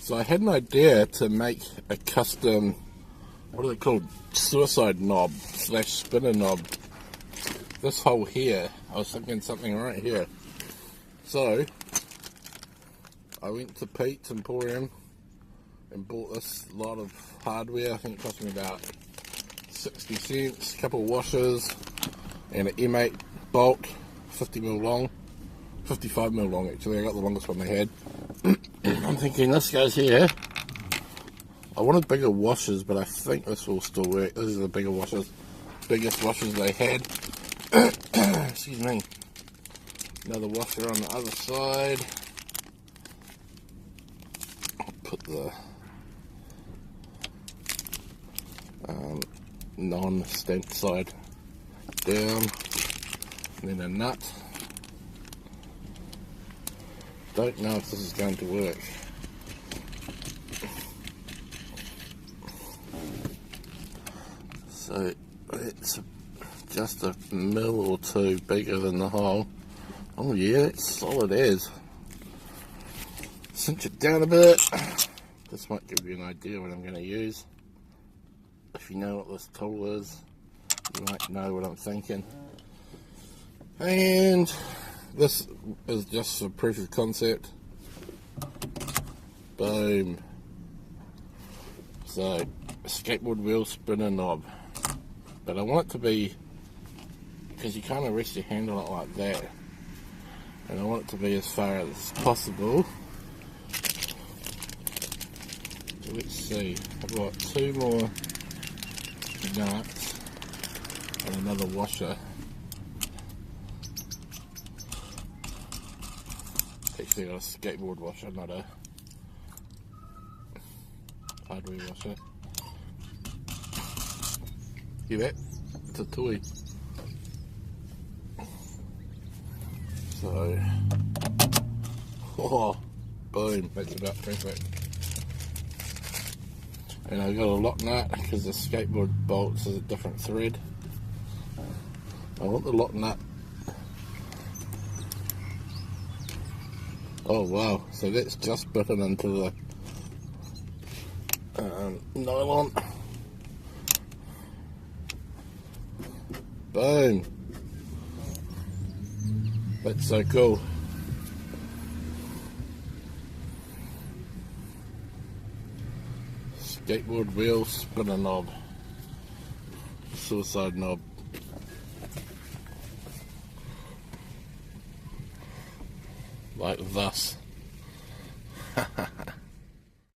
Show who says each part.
Speaker 1: So I had an idea to make a custom, what are they called, suicide knob slash spinner knob. This hole here, I was thinking something right here. So I went to Pete's Emporium and bought this lot of hardware. I think it cost me about 60 cents, a couple of washers and an M8 bolt, 50mm long, 55mm long actually. I got the longest one they had. I'm thinking this goes here. I wanted bigger washers, but I think this will still work. This is the bigger washers, biggest washers they had. Excuse me. Another washer on the other side. I'll put the non-stent side down, and then a nut. Don't know if this is going to work. So it's just a mil or two bigger than the hole. Oh yeah, it's solid as. Cinch it down a bit. This might give you an idea what I'm going to use. If you know what this tool is, you might know what I'm thinking. And this is just for proof of concept. Boom. So, a skateboard wheel spinner knob. But I want it to be, because you kind of rest your hand on it like that. And I want it to be as far as possible. Let's see, I've got two more nuts and another washer. Actually got a skateboard washer, not a hardware washer. Hear that? It's a toy. So, oh, boom, that's about perfect. And I've got a lock nut because the skateboard bolts is a different thread. I want the lock nut. Oh wow, so that's just bitten into the nylon. Boom. That's so cool. Skateboard wheel spinner knob, suicide knob. Like thus.